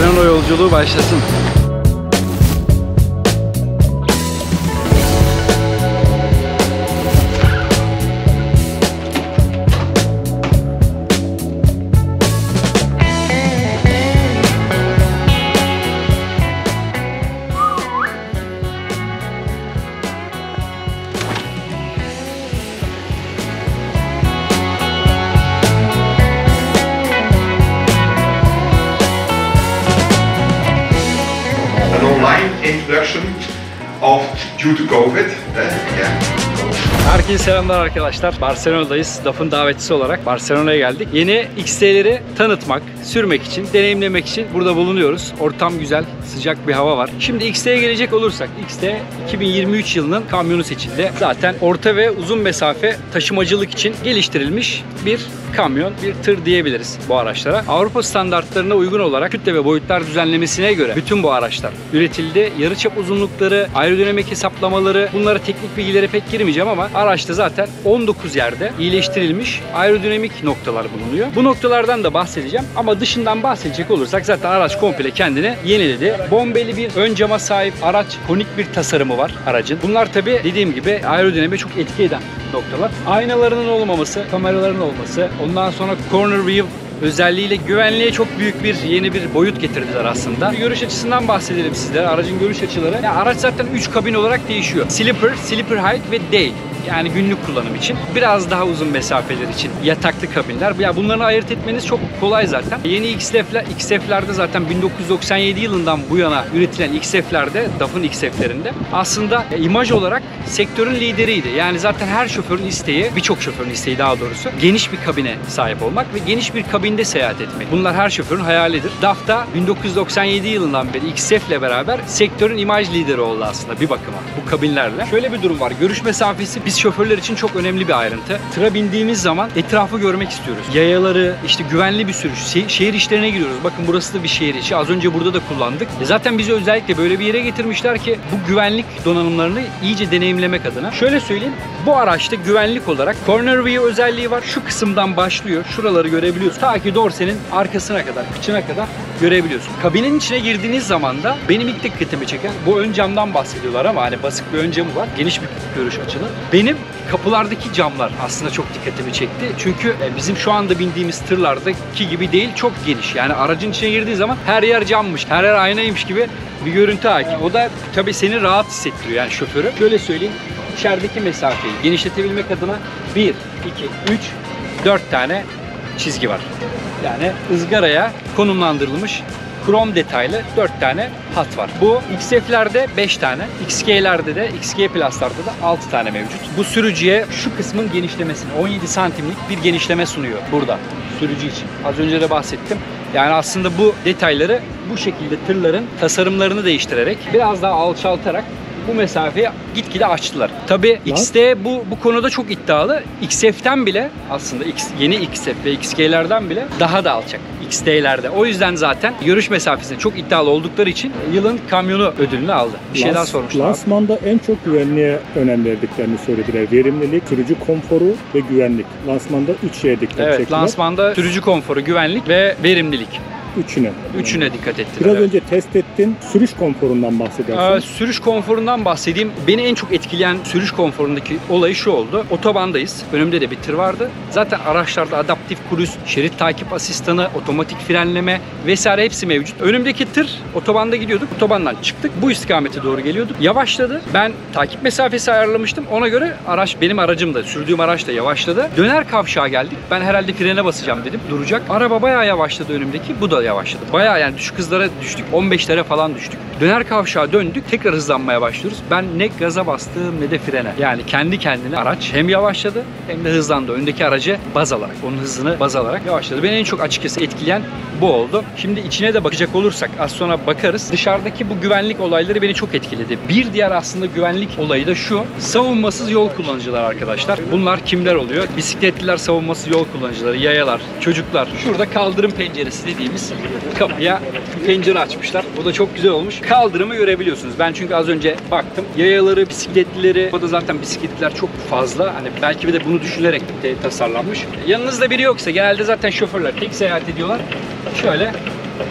Barcelona yolculuğu başlasın. Introduction of due to COVID. Herkese selamlar arkadaşlar. Barcelona'dayız. DAF'ın davetçisi olarak Barcelona'ya geldik. Yeni XT'leri tanıtmak, sürmek için, deneyimlemek için burada bulunuyoruz. Ortam güzel, sıcak bir hava var. Şimdi XT'ye gelecek olursak, XT 2023 yılının kamyonu seçildi. Zaten orta ve uzun mesafe taşımacılık için geliştirilmiş bir kamyon, bir tır diyebiliriz bu araçlara. Avrupa standartlarına uygun olarak kütle ve boyutlar düzenlemesine göre bütün bu araçlar üretildi. Yarıçap uzunlukları, aerodinamik hesaplamaları, bunlara teknik bilgilere pek girmeyeceğim ama araçta zaten 19 yerde iyileştirilmiş aerodinamik noktalar bulunuyor. Bu noktalardan da bahsedeceğim ama dışından bahsedecek olursak zaten araç komple kendini yeniledi. Bombeli bir ön cama sahip araç, konik bir tasarımı var aracın. Bunlar tabi dediğim gibi aerodinamiğe çok etki eden noktalar. Aynalarının olmaması, kameraların olması, ondan sonra corner view özelliğiyle güvenliğe çok büyük bir yeni bir boyut getirdiler aslında. Görüş açısından bahsedelim sizlere. Aracın görüş açıları. Yani araç zaten 3 kabin olarak değişiyor. Sleeper High ve Day. Yani günlük kullanım için. Biraz daha uzun mesafeler için yataklı kabinler. Ya bunları ayırt etmeniz çok kolay zaten. Yeni XF'lerde zaten 1997 yılından bu yana üretilen XF'lerde, DAF'ın XF'lerinde aslında imaj olarak sektörün lideriydi. Yani zaten her şoförün isteği, birçok şoförün isteği daha doğrusu, geniş bir kabine sahip olmak ve geniş bir kabinde seyahat etmek. Bunlar her şoförün hayalidir. DAF da 1997 yılından beri XF'le beraber sektörün imaj lideri oldu aslında bir bakıma bu kabinlerle. Şöyle bir durum var. Görüş mesafesi biz şoförler için çok önemli bir ayrıntı. Tıra bindiğimiz zaman etrafı görmek istiyoruz. Yayaları, işte güvenli bir sürüş, şehir içlerine giriyoruz. Bakın burası da bir şehir içi. Az önce burada da kullandık. Zaten bizi özellikle böyle bir yere getirmişler ki bu güvenlik donanımlarını iyice deneyimlemek adına. Şöyle söyleyeyim, bu araçta güvenlik olarak corner view özelliği var. Şu kısımdan başlıyor. Şuraları görebiliyorsun. Ta ki dorsenin arkasına kadar, kıçına kadar görebiliyorsun. Kabinin içine girdiğiniz zaman da benim ilk dikkatimi çeken, bu ön camdan bahsediyorlar ama hani basık bir ön camı var. Geniş bir görüş açılı. Benim kapılardaki camlar aslında çok dikkatimi çekti. Çünkü bizim şu anda bindiğimiz tırlardaki gibi değil, çok geniş. Yani aracın içine girdiği zaman her yer cammış, her yer aynaymış gibi bir görüntü hakim. O da tabii seni rahat hissettiriyor yani şoförü. Şöyle söyleyeyim, içerideki mesafeyi genişletebilmek adına 1, 2, 3, 4 tane çizgi var. Yani ızgaraya konumlandırılmış krom detaylı 4 tane hat var. Bu XF'lerde 5 tane, XG'lerde de, XG Plus'larda da 6 tane mevcut. Bu sürücüye şu kısmın genişlemesini 17 santimlik bir genişleme sunuyor burada sürücü için. Az önce de bahsettim. Yani aslında bu detayları bu şekilde tırların tasarımlarını değiştirerek biraz daha alçaltarak bu mesafeyi gitgide açtılar. Tabii XT bu konuda çok iddialı. XF'ten bile aslında yeni XF ve XG'lerden bile daha da alçak XT'lerde. O yüzden zaten görüş mesafesinde çok iddialı oldukları için yılın kamyonu ödülünü aldı. Bir şey daha sormuşlar. Lansmanda en çok güvenliğe önem verdiklerini söylediler. Verimlilik, sürücü konforu ve güvenlik. Lansmanda 3 şeye dikkat çektiler. Evet, lansmanda sürücü konforu, güvenlik ve verimlilik. Üçüne dikkat ettiler. Biraz önce test ettin. Sürüş konforundan bahsedersin. Sürüş konforundan bahsedeyim. Beni en çok etkileyen sürüş konforundaki olay şu oldu. Otobandayız. Önümde de bir tır vardı. Zaten araçlarda adaptif kruz, şerit takip asistanı, otomatik frenleme vesaire hepsi mevcut. Önümdeki tır otobanda gidiyorduk. Otobandan çıktık. Bu istikamete doğru geliyorduk. Yavaşladı. Ben takip mesafesi ayarlamıştım. Ona göre benim aracım da, sürdüğüm araç da yavaşladı. Döner kavşağa geldik. Ben herhalde frene basacağım dedim. Duracak. Araba bayağı yavaşladı önümdeki. Bu da yavaşladı. Bayağı yani düşük hızlara düştük. 15'lere falan düştük. Döner kavşağa döndük. Tekrar hızlanmaya başlıyoruz. Ben ne gaza bastım ne de frene. Yani kendi kendine araç hem yavaşladı hem de hızlandı. Öndeki aracı baz alarak, onun hızını baz alarak yavaşladı. Beni en çok açıkçası etkileyen bu oldu. Şimdi içine de bakacak olursak az sonra bakarız. Dışarıdaki bu güvenlik olayları beni çok etkiledi. Bir diğer aslında güvenlik olayı da şu. Savunmasız yol kullanıcılar arkadaşlar. Bunlar kimler oluyor? Bisikletliler, savunmasız yol kullanıcıları, yayalar, çocuklar. Şurada kaldırım penceresi dediğimiz kapıya pencere açmışlar. O da çok güzel olmuş. Kaldırımı görebiliyorsunuz. Ben çünkü az önce baktım. Yayaları, bisikletlileri, o da zaten bisikletliler çok fazla. Hani belki bir de bunu düşünerek de tasarlanmış. Yanınızda biri yoksa genelde zaten şoförler tek seyahat ediyorlar. Şöyle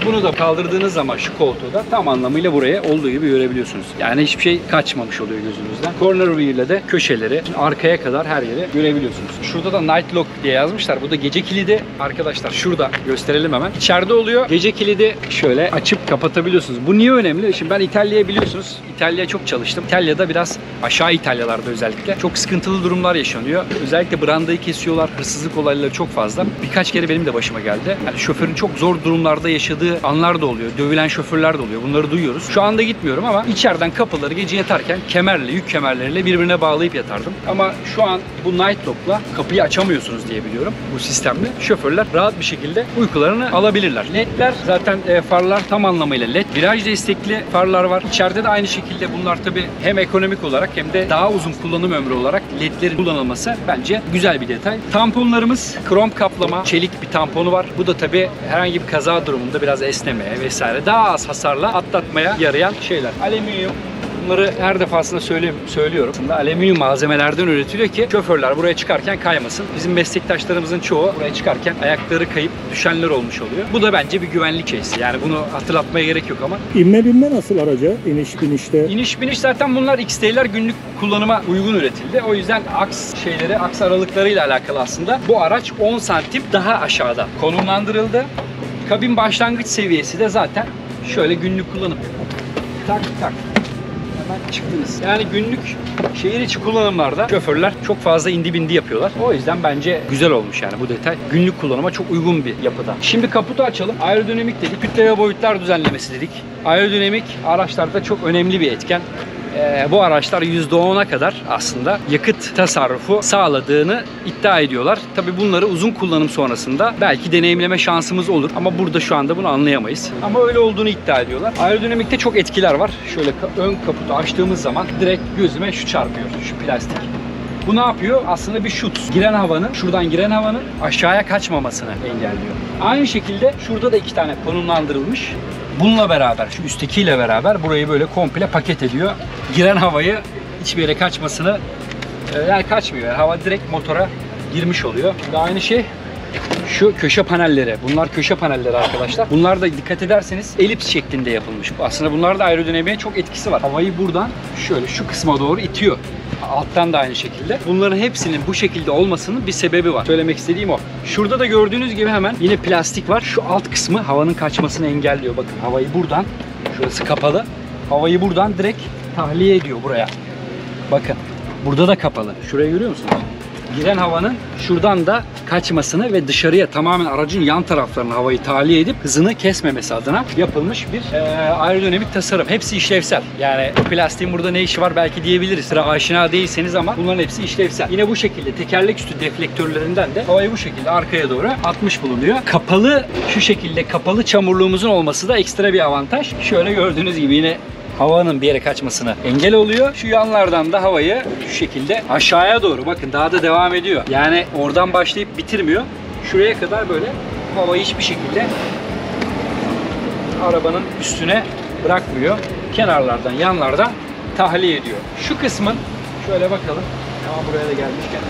Bunu da kaldırdığınız zaman şu koltuğu da tam anlamıyla buraya olduğu gibi görebiliyorsunuz. Yani hiçbir şey kaçmamış oluyor gözünüzden. Corner view ile de köşeleri arkaya kadar her yeri görebiliyorsunuz. Şurada da night lock diye yazmışlar. Bu da gece kilidi. Arkadaşlar şurada gösterelim hemen. İçeride oluyor. Gece kilidi şöyle açıp kapatabiliyorsunuz. Bu niye önemli? Şimdi ben İtalya'ya biliyorsunuz. İtalya'ya çok çalıştım. İtalya'da biraz aşağı İtalyalarda özellikle çok sıkıntılı durumlar yaşanıyor. Özellikle brandayı kesiyorlar. Hırsızlık olayları çok fazla. Birkaç kere benim de başıma geldi. Yani şoförün çok zor durumlarda yaşadığı anlar da oluyor. Dövülen şoförler de oluyor. Bunları duyuyoruz. Şu anda gitmiyorum ama içeriden kapıları gece yatarken kemerle, yük kemerleriyle birbirine bağlayıp yatardım. Ama şu an bu night lock'la kapıyı açamıyorsunuz diye biliyorum. Bu sistemle şoförler rahat bir şekilde uykularını alabilirler. LED'ler zaten farlar tam anlamıyla LED. Viraj destekli farlar var. İçeride de aynı şekilde bunlar tabii hem ekonomik olarak hem de daha uzun kullanım ömrü olarak LED'lerin kullanılması bence güzel bir detay. Tamponlarımız krom kaplama, çelik bir tamponu var. Bu da tabii herhangi bir kaza durumunda biraz esnemeye vesaire daha az hasarla atlatmaya yarayan şeyler. Alüminyum. Bunları her defasında söylüyorum. Aslında alüminyum malzemelerden üretiliyor ki şoförler buraya çıkarken kaymasın. Bizim meslektaşlarımızın çoğu buraya çıkarken ayakları kayıp düşenler olmuş oluyor. Bu da bence bir güvenlik şeysi. Yani bunu hatırlatmaya gerek yok ama. İnme binme nasıl araca? İniş binişte? İniş biniş zaten bunlar XT'ler günlük kullanıma uygun üretildi. O yüzden aks aralıklarıyla alakalı aslında. Bu araç 10 santim daha aşağıda konumlandırıldı. Kabin başlangıç seviyesi de zaten şöyle günlük kullanım. Tak tak. Çıktınız. Yani günlük şehir içi kullanımlarda şoförler çok fazla indi bindi yapıyorlar. O yüzden bence güzel olmuş yani bu detay. Günlük kullanıma çok uygun bir yapıda. Şimdi kaputu açalım. Aerodinamik dedik. Kütle ve boyutlar düzenlemesi dedik. Aerodinamik araçlarda çok önemli bir etken. Bu araçlar %10'a kadar aslında yakıt tasarrufu sağladığını iddia ediyorlar. Tabii bunları uzun kullanım sonrasında belki deneyimleme şansımız olur ama burada şu anda bunu anlayamayız. Ama öyle olduğunu iddia ediyorlar. Aerodinamikte çok etkiler var. Şöyle ön kaputu açtığımız zaman direkt gözüme şu çarpıyor, şu plastik. Bu ne yapıyor? Aslında bir şut. Şuradan giren havanın aşağıya kaçmamasını engelliyor. Aynı şekilde şurada da 2 tane konumlandırılmış. Bununla beraber, şu üsttekiyle beraber burayı böyle komple paket ediyor. Giren havayı hiçbir yere kaçmasını, yani kaçmıyor. Yani hava direkt motora girmiş oluyor. Ve aynı şey şu köşe panelleri. Bunlar köşe panelleri arkadaşlar. Bunlar da dikkat ederseniz elips şeklinde yapılmış. Aslında bunlar da aerodinamiğe çok etkisi var. Havayı buradan şöyle şu kısma doğru itiyor. Alttan da aynı şekilde. Bunların hepsinin bu şekilde olmasının bir sebebi var. Söylemek istediğim o. Şurada da gördüğünüz gibi hemen yine plastik var. Şu alt kısmı havanın kaçmasını engelliyor. Bakın havayı buradan, şurası kapalı. Havayı buradan direkt tahliye ediyor buraya. Bakın burada da kapalı. Şurayı görüyor musunuz? Giren havanın şuradan da kaçmasını ve dışarıya tamamen aracın yan taraflarına havayı tahliye edip hızını kesmemesi adına yapılmış bir aerodinamik tasarım. Hepsi işlevsel. Yani plastiğin burada ne işi var belki diyebiliriz. Sıra aşina değilseniz ama bunların hepsi işlevsel. Yine bu şekilde tekerlek üstü deflektörlerinden de havayı bu şekilde arkaya doğru atmış bulunuyor. Kapalı, şu şekilde kapalı çamurluğumuzun olması da ekstra bir avantaj. Şöyle gördüğünüz gibi yine havanın bir yere kaçmasına engel oluyor. Şu yanlardan da havayı şu şekilde aşağıya doğru, bakın daha da devam ediyor. Yani oradan başlayıp bitirmiyor. Şuraya kadar böyle havayı hiçbir şekilde arabanın üstüne bırakmıyor. Kenarlardan, yanlardan tahliye ediyor. Şu kısmın şöyle bakalım. Ama buraya da gelmişken.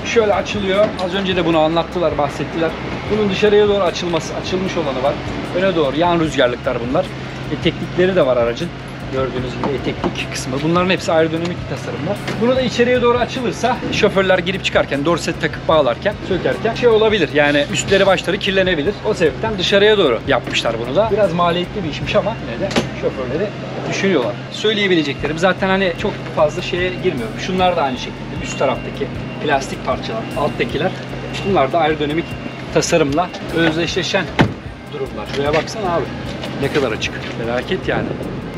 Şöyle açılıyor. Az önce de bunu anlattılar, bahsettiler. Bunun dışarıya doğru açılmış olanı var. Öne doğru yan rüzgarlıklar bunlar. Eteklikleri de var aracın. Gördüğünüz gibi eteklik kısmı. Bunların hepsi aerodinamik tasarımlar. Bunu da içeriye doğru açılırsa şoförler girip çıkarken, dorset takıp bağlarken, sökerken şey olabilir. Yani üstleri başları kirlenebilir. O sebepten dışarıya doğru yapmışlar bunu da. Biraz maliyetli bir işmiş ama yine de şoförleri düşünüyorlar. Söyleyebileceklerim zaten hani çok fazla şeye girmiyorum. Şunlar da aynı şekilde. Üst taraftaki plastik parçalar, alttakiler. Bunlar da aerodinamik tasarımla özdeşleşen durumlar. Şuraya baksana abi. Ne kadar açık. Felaket yani.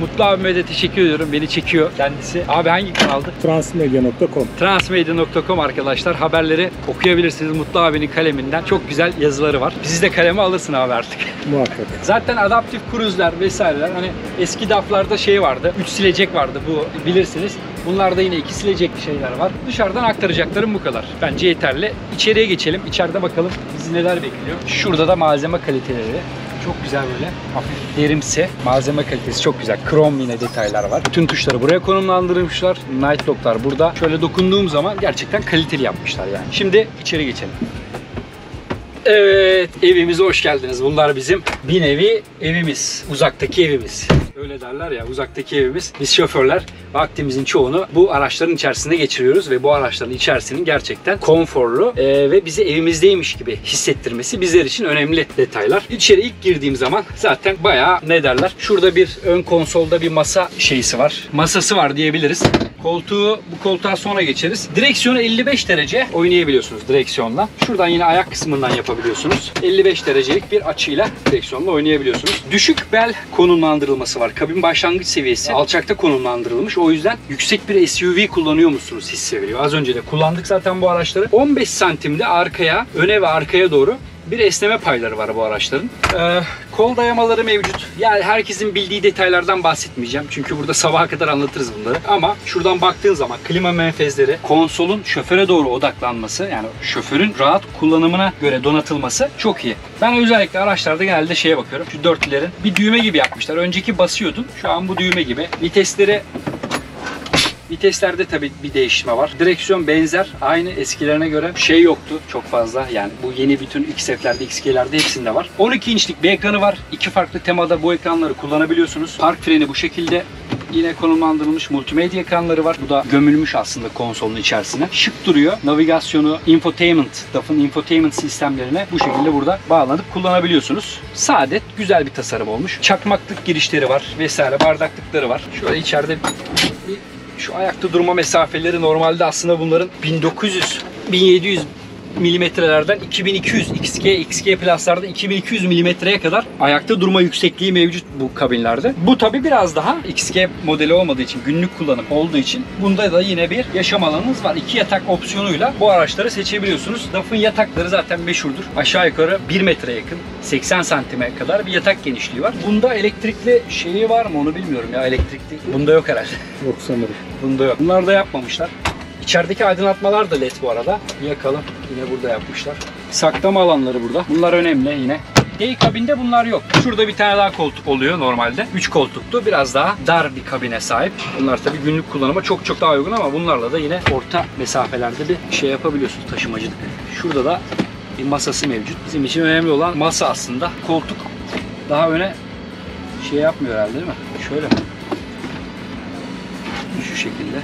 Mutlu abime de teşekkür ediyorum. Beni çekiyor kendisi. Abi hangi kanaldı? Transmedia.com. Transmedia.com arkadaşlar. Haberleri okuyabilirsiniz. Mutlu abinin kaleminden. Çok güzel yazıları var. Bizi de kaleme alırsın abi artık. Muhakkak. Zaten adaptif kruzler vesaireler. Hani eski DAF'larda şey vardı. 3 silecek vardı, bu bilirsiniz. Bunlarda yine 2 silecekli şeyler var. Dışarıdan aktaracaklarım bu kadar. Bence yeterli. İçeriye geçelim. İçeride bakalım bizi neler bekliyor. Şurada da malzeme kaliteleri. Çok güzel böyle hafif derimsi malzeme kalitesi, çok güzel. Krom yine detaylar var. Bütün tuşları buraya konumlandırmışlar. Night lock'lar burada. Şöyle dokunduğum zaman gerçekten kaliteli yapmışlar yani. Şimdi içeri geçelim. Evet, evimize hoş geldiniz. Bunlar bizim bir nevi evimiz. Uzaktaki evimiz. Öyle derler ya, uzaktaki evimiz. Biz şoförler vaktimizin çoğunu bu araçların içerisinde geçiriyoruz ve bu araçların içerisinin gerçekten konforlu ve bizi evimizdeymiş gibi hissettirmesi bizler için önemli detaylar. İçeri ilk girdiğim zaman zaten bayağı ne derler? Şurada bir ön konsolda bir masa şeysi var. Masası var diyebiliriz. Bu koltuğa sonra geçeriz. Direksiyonu 55 derece oynayabiliyorsunuz direksiyonla. Şuradan yine ayak kısmından yapabiliyorsunuz. 55 derecelik bir açıyla direksiyonla oynayabiliyorsunuz. Düşük bel konumlandırılması var. Kabin başlangıç seviyesi alçakta konumlandırılmış. O yüzden yüksek bir SUV kullanıyor musunuz hissi veriyor. Az önce de kullandık zaten bu araçları. 15 santimde arkaya, öne ve arkaya doğru bir esneme payları var bu araçların. Kol dayamaları mevcut. Yani herkesin bildiği detaylardan bahsetmeyeceğim. Çünkü burada sabaha kadar anlatırız bunları. Ama şuradan baktığın zaman klima menfezleri, konsolun şoföre doğru odaklanması, yani şoförün rahat kullanımına göre donatılması çok iyi. Ben özellikle araçlarda genelde şeye bakıyorum. Şu dörtlülerin bir düğme gibi yapmışlar. Önceki basıyordun. Şu an bu düğme gibi. Viteslerde tabii bir değişme var. Direksiyon benzer. Aynı eskilerine göre şey yoktu çok fazla. Yani bu yeni bütün XF'lerde, XG'lerde hepsinde var. 12 inçlik bir ekranı var. İki farklı temada bu ekranları kullanabiliyorsunuz. Park freni bu şekilde. Yine konumlandırılmış multimedya ekranları var. Bu da gömülmüş aslında konsolun içerisine. Şık duruyor. Navigasyonu, DAF'ın infotainment sistemlerine bu şekilde burada bağlanıp kullanabiliyorsunuz. Saadet, güzel bir tasarım olmuş. Çakmaklık girişleri var vesaire, bardaklıkları var. Şöyle içeride şu ayakta durma mesafeleri normalde aslında bunların 1900-1700 milimetrelerden 2200 XG Plus'larda 2200 milimetreye kadar ayakta durma yüksekliği mevcut bu kabinlerde. Bu tabi biraz daha XG modeli olmadığı için, günlük kullanım olduğu için bunda da yine bir yaşam alanınız var. 2 yatak opsiyonuyla bu araçları seçebiliyorsunuz. DAF'ın yatakları zaten meşhurdur. Aşağı yukarı 1 metre yakın, 80 santime kadar bir yatak genişliği var. Bunda elektrikli şeyi var mı onu bilmiyorum ya, elektrikli. Bunda yok herhalde. Yok sanırım. Bunda yok. Bunlar da yapmamışlar. İçerideki aydınlatmalar da LED bu arada. Yakalım. Yine burada yapmışlar. Saklama alanları burada. Bunlar önemli yine. D kabinde bunlar yok. Şurada bir tane daha koltuk oluyor normalde. 3 koltuklu. Biraz daha dar bir kabine sahip. Bunlar tabii günlük kullanıma çok daha uygun ama bunlarla da yine orta mesafelerde bir şey yapabiliyorsunuz, taşımacılık. Şurada da bir masası mevcut. Bizim için önemli olan masa aslında. Koltuk daha öne şey yapmıyor herhalde değil mi? Şöyle mi? Şu şekilde.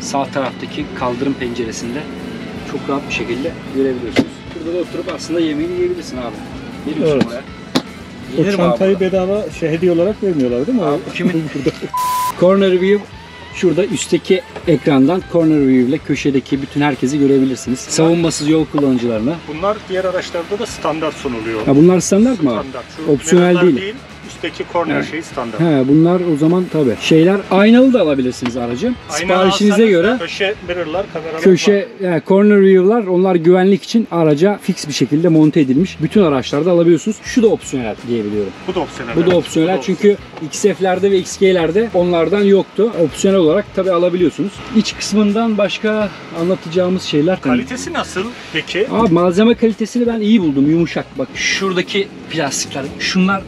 Sağ taraftaki kaldırım penceresinde çok rahat bir şekilde görebiliyorsunuz. Burada da oturup aslında yemeğini yiyebilirsin abi. Geliyorsun Evet. oraya. O Yenir mi çantayı abi? bedava hediye olarak vermiyorlar değil mi? Abi, kimin? Burada. Corner view. Şurada üstteki ekrandan corner view ile köşedeki bütün herkesi görebilirsiniz. Savunmasız yol kullanıcılarına. Bunlar diğer araçlarda da standart sunuluyor. Ha, bunlar standart mı abi? Standart. Şu Opsiyonel mirror'lar değil. Üstteki korner Evet. şeyi standart. He, bunlar o zaman tabii. Şeyler aynalı da alabilirsiniz aracı. Siparişinize göre köşe mirror'lar, kameralar var. köşe, yani corner view'lar, onlar güvenlik için araca fix bir şekilde monte edilmiş. Bütün araçlarda alabiliyorsunuz. Şu da opsiyonel diyebiliyorum. Bu da opsiyonel. Bu da evet. opsiyonel Bu da çünkü XF'lerde ve XG'lerde onlardan yoktu. Opsiyonel olarak tabi alabiliyorsunuz. İç kısmından başka anlatacağımız şeyler. Kalitesi nasıl peki? Abi malzeme kalitesini ben iyi buldum. Yumuşak. Bak şuradaki plastikler, şunlar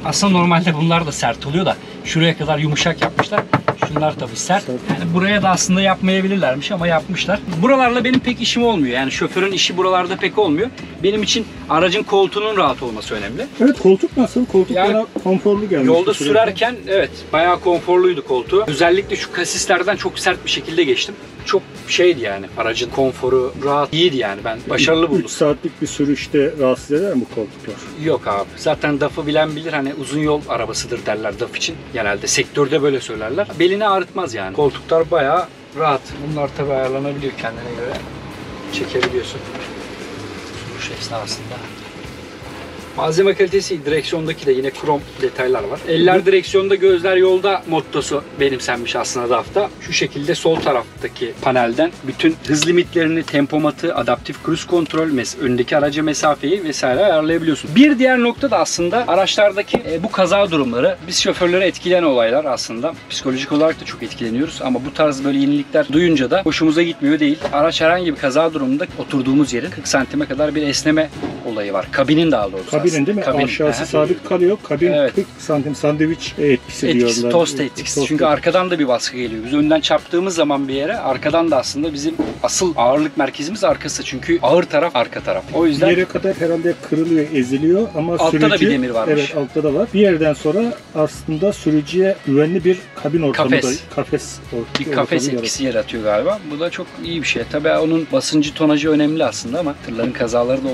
aslında normalde bunlar da sert oluyor da şuraya kadar yumuşak yapmışlar. Şunlar tabii sert. Yani buraya da aslında yapmayabilirlermiş ama yapmışlar. Buralarla benim pek işim olmuyor. Yani şoförün işi buralarda pek olmuyor. Benim için aracın koltuğunun rahat olması önemli. Evet, koltuk nasıl? Koltuk Yani bana konforlu gelmiş. Yolda sürerken evet bayağı konforluydu koltuğu. Özellikle şu kasislerden çok sert bir şekilde geçtim. Çok şeydi yani, aracın konforu rahat, iyiydi yani, ben başarılı 3 buldum. saatlik bir sürüşte rahatsız eder mi bu koltuklar? Yok abi, zaten DAF'ı bilen bilir, hani uzun yol arabasıdır derler DAF için. Genelde sektörde böyle söylerler. Belini ağrıtmaz yani. Koltuklar bayağı rahat. Bunlar tabi ayarlanabiliyor kendine göre. Çekebiliyorsun. Sürüş esnasında. Malzeme kalitesi, direksiyondaki de yine krom detaylar var. Eller direksiyonda, gözler yolda mottosu benimsenmiş aslında DAF'ta. Şu şekilde sol taraftaki panelden bütün hız limitlerini, tempomatı, adaptif cruise kontrol, öndeki araca mesafeyi vesaire ayarlayabiliyorsun. Bir diğer nokta da aslında araçlardaki bu kaza durumları. Biz şoförleri etkileyen olaylar aslında. Psikolojik olarak da çok etkileniyoruz ama bu tarz böyle yenilikler duyunca da hoşumuza gitmiyor değil. Araç herhangi bir kaza durumunda oturduğumuz yerin 40 santime kadar bir esneme olayı var. Kabinin daha doğrusu. kabinin değil mi? Kabin. Aşağısı Aha. sabit kalıyor. Kabin Evet. 40 santim sandviç etkisi diyorlar. Tost etkisi. Tost Çünkü arkadan da bir baskı geliyor. Biz önden çarptığımız zaman bir yere, arkadan da aslında bizim asıl ağırlık merkezimiz arkası. Çünkü ağır taraf arka taraf. O bir yüzden yere kadar herhalde kırılıyor, eziliyor ama altta sürücü... da bir demir varmış. Evet, altta da var. Bir yerden sonra aslında sürücüye güvenli bir kabin ortamı Kafes. da... Kafes. bir kafes etkisi yaratıyor galiba. Bu da çok iyi bir şey. Tabii onun basıncı, tonajı önemli aslında ama tırların kazaları da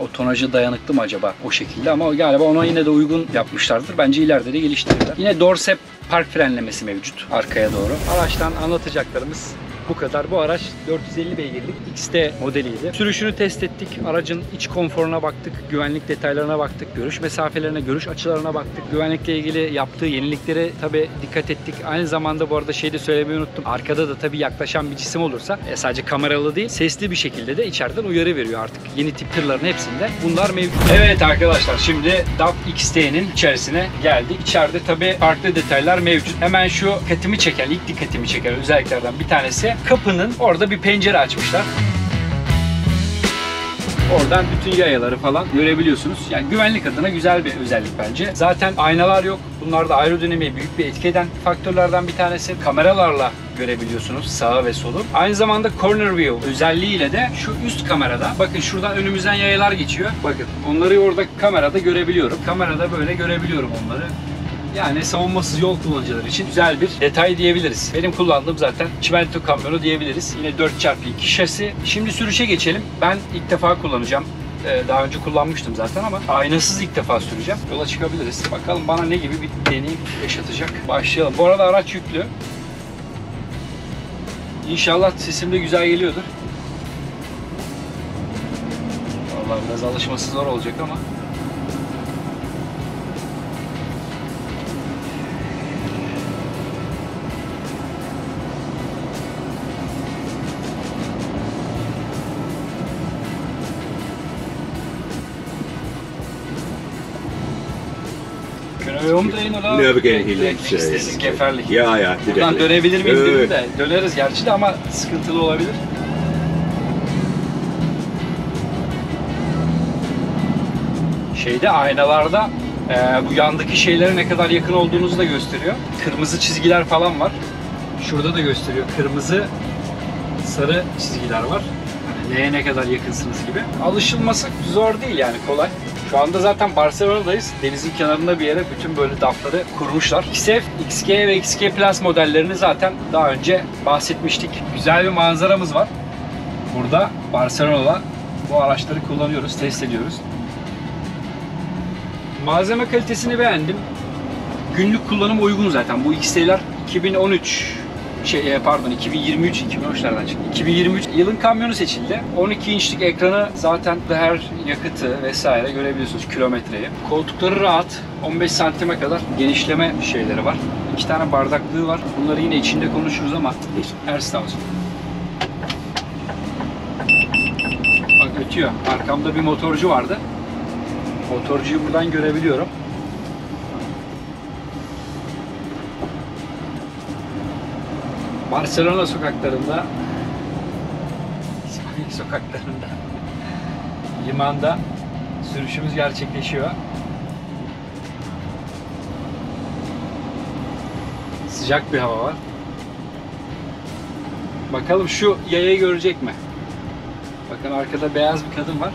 o tonaja dayanıklı mı acaba o şekilde, ama galiba ona yine de uygun yapmışlardır. Bence ileride de geliştirirler. Yine Dorset park frenlemesi mevcut arkaya doğru. Araçtan anlatacaklarımız bu kadar. Bu araç 450 beygirlik XT modeliydi. Sürüşünü test ettik. Aracın iç konforuna baktık. Güvenlik detaylarına baktık. Görüş mesafelerine, görüş açılarına baktık. Güvenlikle ilgili yaptığı yeniliklere tabii dikkat ettik. Aynı zamanda bu arada şey de söylemeyi unuttum. Arkada da tabii yaklaşan bir cisim olursa sadece kameralı değil, sesli bir şekilde de içeriden uyarı veriyor artık. Yeni tip tırların hepsinde bunlar mevcut. Evet arkadaşlar, şimdi DAF XT'nin içerisine geldik. İçeride tabii farklı detaylar mevcut. Hemen şu ilk dikkatimi çeken özelliklerden bir tanesi, kapının orada bir pencere açmışlar. Oradan bütün yayaları falan görebiliyorsunuz. Yani güvenlik adına güzel bir özellik bence. Zaten aynalar yok. Bunlar da aerodinamiğe büyük bir etki eden faktörlerden bir tanesi. Kameralarla görebiliyorsunuz sağı ve solu. Aynı zamanda corner view özelliğiyle de şu üst kamerada, bakın şuradan önümüzden yayalar geçiyor. Bakın onları orada kamerada görebiliyorum. Kamerada böyle görebiliyorum onları. Yani savunmasız yol kullanıcıları için güzel bir detay diyebiliriz. Benim kullandığım zaten çimento kamyonu diyebiliriz. Yine 4x2 şasi. Şimdi sürüşe geçelim. Ben ilk defa kullanacağım. Daha önce kullanmıştım zaten ama aynasız ilk defa süreceğim. Yola çıkabiliriz. Bakalım bana ne gibi bir deneyim yaşatacak. Başlayalım. Bu arada araç yüklü. İnşallah sesim de güzel geliyordur. Vallahi biraz alışması zor olacak ama. Navigate links. Geferlik. Ja, ja. Buradan dönebilir miyiz dedim Evet. de. Döneriz gerçi de ama sıkıntılı olabilir. Şeyde aynalarda bu yandaki şeylere ne kadar yakın olduğunuzu da gösteriyor. Kırmızı çizgiler falan var. Şurada da gösteriyor. Kırmızı, sarı çizgiler var. Hani neye ne kadar yakınsınız gibi. Alışılması zor değil yani, kolay. Şu anda zaten Barcelona'dayız. Denizin kenarında bir yere bütün böyle DAF'ları kurmuşlar. XF, XG ve XG Plus modellerini zaten daha önce bahsetmiştik. Güzel bir manzaramız var. Burada Barcelona'da bu araçları kullanıyoruz, test ediyoruz. Malzeme kalitesini beğendim. Günlük kullanıma uygun zaten. Bu XT'ler 2013 2023, 2013'lerden çıktı. 2023 yılın kamyonu seçildi. 12 inçlik ekranı, zaten her yakıtı vesaire görebiliyorsunuz, kilometreyi. Koltukları rahat. 15 santime kadar genişleme şeyleri var. 2 tane bardaklığı var. Bunları yine içinde konuşuruz ama Erstavuz. Bak ötüyor. Arkamda bir motorcu vardı. Motorcuyu buradan görebiliyorum. Barcelona sokaklarında, İspanya sokaklarında, limanda sürüşümüz gerçekleşiyor. Sıcak bir hava var. Bakalım şu yayayı görecek mi? Bakın arkada beyaz bir kadın var.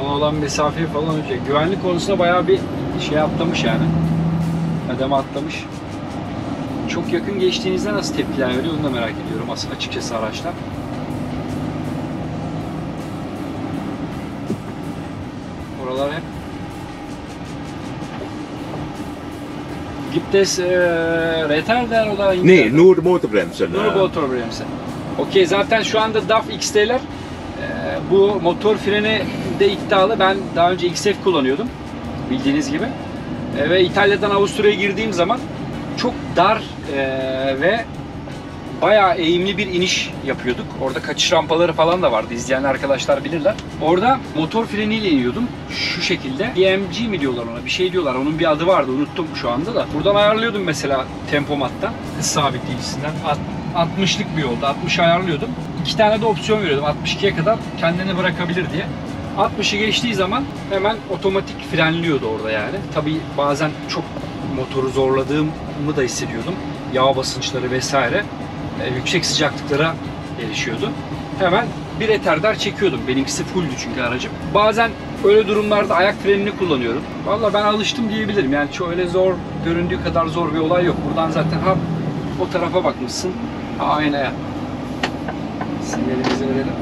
Ona olan mesafeyi falan ölecek. Güvenlik konusunda bayağı bir şey atlamış yani. Kademe atlamış. Çok yakın geçtiğinizde nasıl tepkiler veriyor onu da merak ediyorum açıkçası araçta. Oralar hep Gibt es Retarder oder Nee, nur Motorbremsen. Nur motorbremse. Okey, zaten şu anda DAF XT'ler bu motor freni de iddialı. Ben daha önce XF kullanıyordum bildiğiniz gibi. Ve İtalya'dan Avusturya'ya girdiğim zaman çok dar ve bayağı eğimli bir iniş yapıyorduk. Orada kaçış rampaları falan da vardı. İzleyen arkadaşlar bilirler. Orada motor freniyle iniyordum. Şu şekilde. EMG mi diyorlar ona? Bir şey diyorlar. Onun bir adı vardı. Unuttum şu anda da. Buradan ayarlıyordum mesela tempomattan. Hız sabitleyicisinden. 60'lık bir yolda. 60 ayarlıyordum. 2 tane de opsiyon veriyordum. 62'ye kadar kendini bırakabilir diye. 60'ı geçtiği zaman hemen otomatik frenliyordu orada yani. Tabii bazen çok motoru zorladığımı da hissediyordum. Yağ basınçları vesaire yüksek sıcaklıklara erişiyordu. Hemen bir eterder çekiyordum. Benimkisi fulldü çünkü aracım. Bazen öyle durumlarda ayak frenini kullanıyorum. Vallahi ben alıştım diyebilirim. Yani çok öyle zor, göründüğü kadar zor bir olay yok. Buradan zaten o tarafa bakmışsın. Aynaya. Sinyalimizi verelim.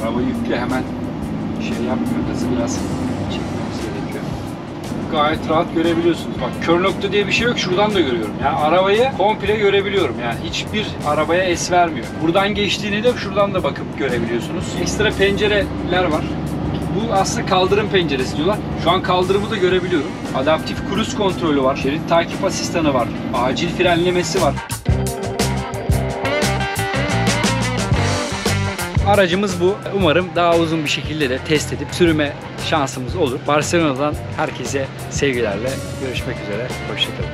Araba yüklü, hemen şey yapmıyor. Gazı biraz çekmemiz gerekiyor. Gayet rahat görebiliyorsunuz. Bak, kör nokta diye bir şey yok. Şuradan da görüyorum. Yani arabayı komple görebiliyorum. Yani hiçbir arabaya es vermiyor. Buradan geçtiğini de şuradan da bakıp görebiliyorsunuz. Ekstra pencereler var. Bu aslında kaldırım penceresi diyorlar. Şu an kaldırımı da görebiliyorum. Adaptif cruise kontrolü var. Şerit takip asistanı var. Acil frenlemesi var. Aracımız bu. Umarım daha uzun bir şekilde de test edip sürme şansımız olur. Barcelona'dan herkese sevgilerle görüşmek üzere. Hoşçakalın.